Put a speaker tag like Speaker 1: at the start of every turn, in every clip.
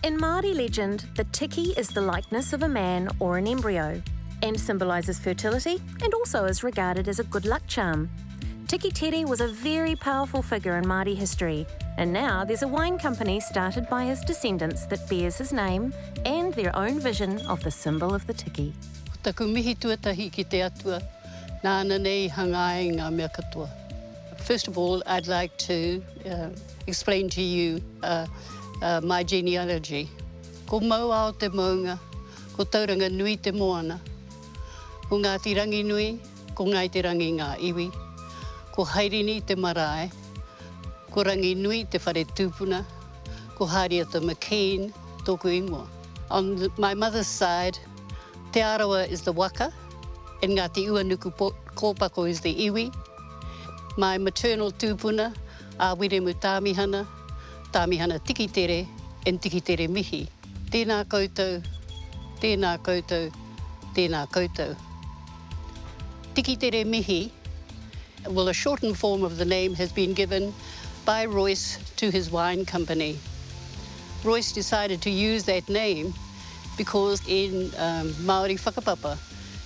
Speaker 1: In Māori legend, the tiki is the likeness of a man or an embryo and symbolises fertility and also is regarded as a good luck charm. Tiki Tere was a very powerful figure in Māori history, and now there's a wine company started by his descendants that bears his name and their own vision of the symbol of the tiki.
Speaker 2: Taku mihi tuatahi ki te atua, nāna nei hangai ngā mea katoa. First of all, I'd like to explain to you my genealogy. Ko maua o te maunga, ko tauranga nui te moana, ko ngā tirangi nui, ko ngai te rangi ngā iwi, ko hairini te marae, ko rangi nui te whare tūpuna, ko Hariata McKean, tōku ingoa. On my mother's side, Te Arawa is the waka, and Ngāti Uanuku kōpako is the iwi. My maternal tūpuna are Wiremu Tāmihana, Tāmihana Tiki Tere, and Tiki Tere Mihi. Tēnā koutou, tēnā koutou, tēnā koutou. Tiki Tere Mihi, well, a shortened form of the name has been given by Royce to his wine company. Royce decided to use that name because in Māori whakapapa,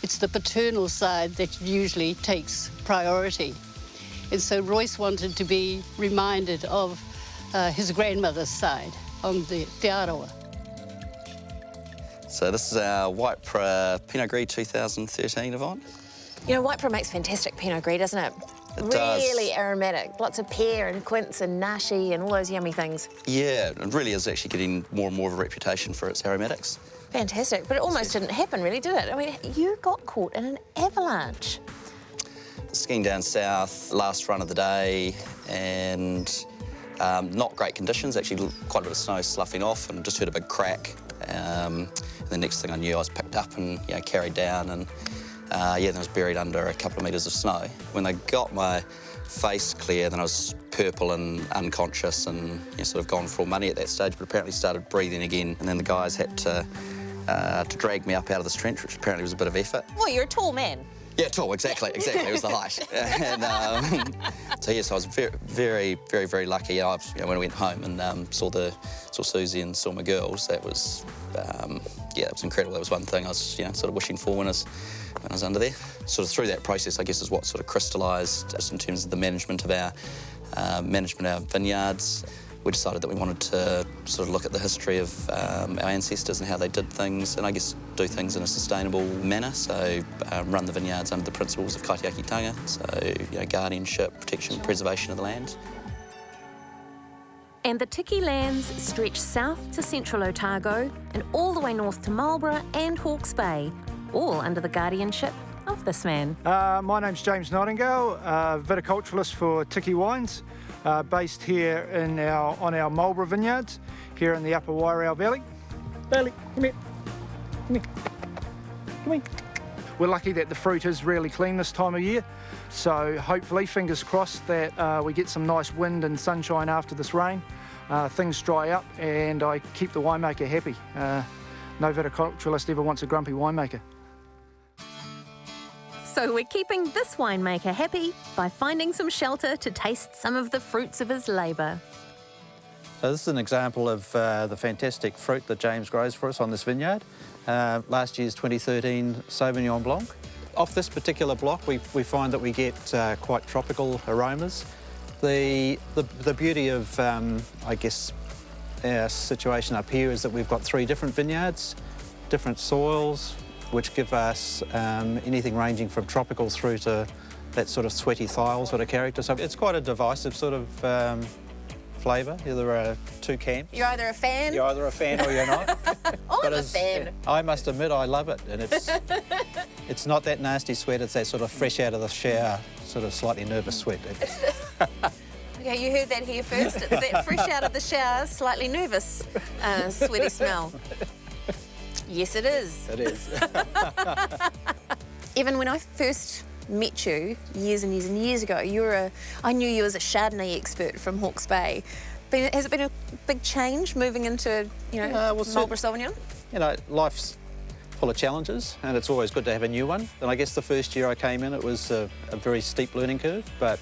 Speaker 2: it's the paternal side that usually takes priority. And so Royce wanted to be reminded of his grandmother's side on the Te Arawa.
Speaker 3: So this is our White Pra Pinot Gris 2013, Yvonne.
Speaker 4: You know, White Pra makes fantastic Pinot Gris, doesn't it?
Speaker 3: It does.
Speaker 4: Really aromatic. Lots of pear and quince and nashi and all those yummy things.
Speaker 3: Yeah, it really is actually getting more and more of a reputation for its aromatics.
Speaker 4: Fantastic. But it almost didn't happen, really, did it? I mean, you got caught in an avalanche.
Speaker 3: Skiing down south, last run of the day, and not great conditions, actually quite a bit of snow sloughing off, and just heard a big crack. And the next thing I knew, I was picked up and carried down, and then I was buried under a couple of metres of snow. When they got my face clear, then I was purple and unconscious and sort of gone for all money at that stage, but apparently started breathing again. And then the guys had to drag me up out of this trench, which apparently was a bit of effort.
Speaker 4: Well, you're a tall man.
Speaker 3: Yeah, tall, exactly. It was the height. And so yes, I was very, very lucky. When I went home and saw Susie and saw my girls, that was it was incredible. That was one thing I was sort of wishing for when I was under there. Sort of through that process, I guess, is what sort of crystallised just in terms of the management of our vineyards. We decided that we wanted to sort of look at the history of our ancestors and how they did things, and I guess do things in a sustainable manner. So run the vineyards under the principles of kaitiakitanga, so guardianship, protection, preservation of the land.
Speaker 1: And the Tiki lands stretch south to central Otago and all the way north to Marlborough and Hawke's Bay, all under the guardianship of this man.
Speaker 5: My name's James Nightingale, viticulturalist for Tiki Wines, based here on our Marlborough vineyards, here in the Upper Wairau Valley. Bailey, come here. Come here. Come here. We're lucky that the fruit is really clean this time of year, so hopefully, fingers crossed, that we get some nice wind and sunshine after this rain. Things dry up and I keep the winemaker happy. No viticulturalist ever wants a grumpy winemaker.
Speaker 1: So we're keeping this winemaker happy by finding some shelter to taste some of the fruits of his labour.
Speaker 6: So this is an example of the fantastic fruit that James grows for us on this vineyard. Last year's 2013 Sauvignon Blanc. Off this particular block, we find that we get quite tropical aromas. The beauty of, I guess, our situation up here is that we've got 3 different vineyards, different soils, which give us anything ranging from tropical through to that sort of sweaty thiol sort of character. So it's quite a divisive sort of flavour. There are 2 camps.
Speaker 4: You're either a fan.
Speaker 6: You're either a fan or you're not.
Speaker 4: I'm a fan.
Speaker 6: I must admit, I love it, and it's not that nasty sweat. It's that sort of fresh out of the shower, sort of slightly nervous sweat.
Speaker 4: Okay, you heard that here first. It's that fresh out of the shower, slightly nervous, sweaty smell. Yes, it is.
Speaker 6: It is.
Speaker 4: Evan, when I first met you years and years and years ago, I knew you as a Chardonnay expert from Hawke's Bay. But has it been a big change moving into, Marlborough Sauvignon?
Speaker 6: Life's full of challenges, and it's always good to have a new one. And I guess the first year I came in, it was a very steep learning curve, but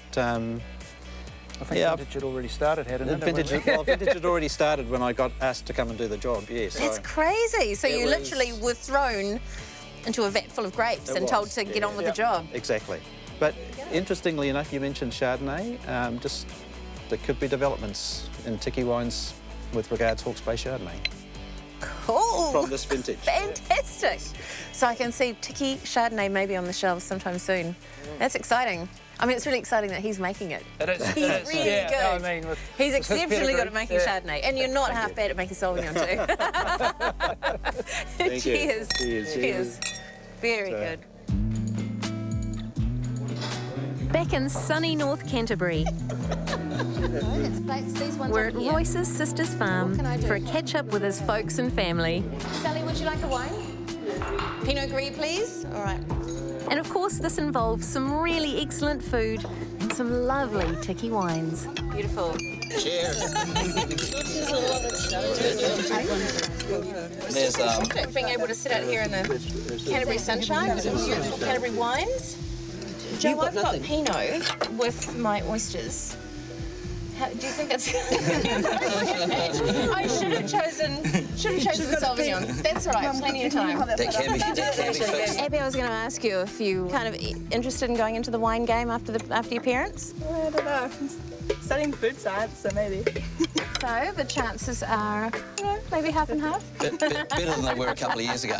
Speaker 5: I think
Speaker 6: Yeah,
Speaker 5: vintage had already started, hadn't it?
Speaker 6: Vintage had already started when I got asked to come and do the job, yes.
Speaker 4: That's crazy. So
Speaker 6: It
Speaker 4: you
Speaker 6: was-
Speaker 4: literally were thrown into a vat full of grapes
Speaker 6: It
Speaker 4: and
Speaker 6: was,
Speaker 4: told to get on with the job.
Speaker 6: Exactly. But interestingly enough, you mentioned Chardonnay. Just there could be developments in Tiki wines with regards Hawke's Bay Chardonnay
Speaker 4: Cool.
Speaker 6: from this vintage.
Speaker 4: Fantastic. So I can see Tiki Chardonnay maybe on the shelves sometime soon. That's exciting. I mean, it's really exciting that he's making it.
Speaker 5: It is.
Speaker 4: He's really
Speaker 5: yeah,
Speaker 4: good.
Speaker 5: I mean,
Speaker 4: He's
Speaker 5: with his
Speaker 4: exceptionally good at making
Speaker 5: pedigree,
Speaker 4: Chardonnay, and you're not half bad at making Sauvignon too.
Speaker 6: Thank you.
Speaker 4: Cheers.
Speaker 6: Cheers.
Speaker 4: Cheers. Very
Speaker 6: So-
Speaker 4: good.
Speaker 1: Back in sunny North Canterbury, we're at Royce's sister's farm for a catch-up with his folks and family.
Speaker 4: Sally, would you like a wine? Pinot Gris, please. All right.
Speaker 1: And of course, this involves some really excellent food and some lovely Tiki wines.
Speaker 4: Beautiful.
Speaker 3: Cheers. There's
Speaker 4: Being able to sit out here in the Canterbury sunshine with some beautiful Canterbury wines. Joe, I've got Pinot with my oysters. How, do you think that's? I should have chosen the Sauvignon. That's all right. Plenty of time.
Speaker 3: that can be fixed.
Speaker 4: Abby, I was going to ask you if you kind of interested in going into the wine game after your parents.
Speaker 7: I don't know. I'm studying food science, so maybe.
Speaker 4: So the chances are, maybe half and half.
Speaker 3: Better than they were a couple of years ago.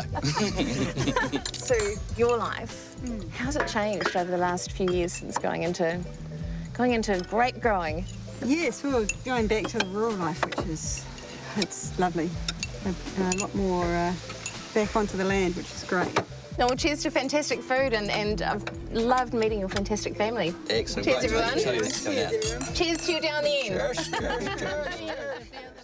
Speaker 4: So your life, how's it changed over the last few years since going into grape growing?
Speaker 7: Yes, well, going back to the rural life, it's lovely. A lot more back onto the land, which is great.
Speaker 4: No, well, cheers to fantastic food, and I've loved meeting your fantastic family.
Speaker 3: Excellent.
Speaker 4: Cheers,
Speaker 3: Great to meet
Speaker 4: everyone.
Speaker 3: you too. Thanks for coming out.
Speaker 4: Cheers to you down the end.
Speaker 3: Cheers. Cheers. Cheers.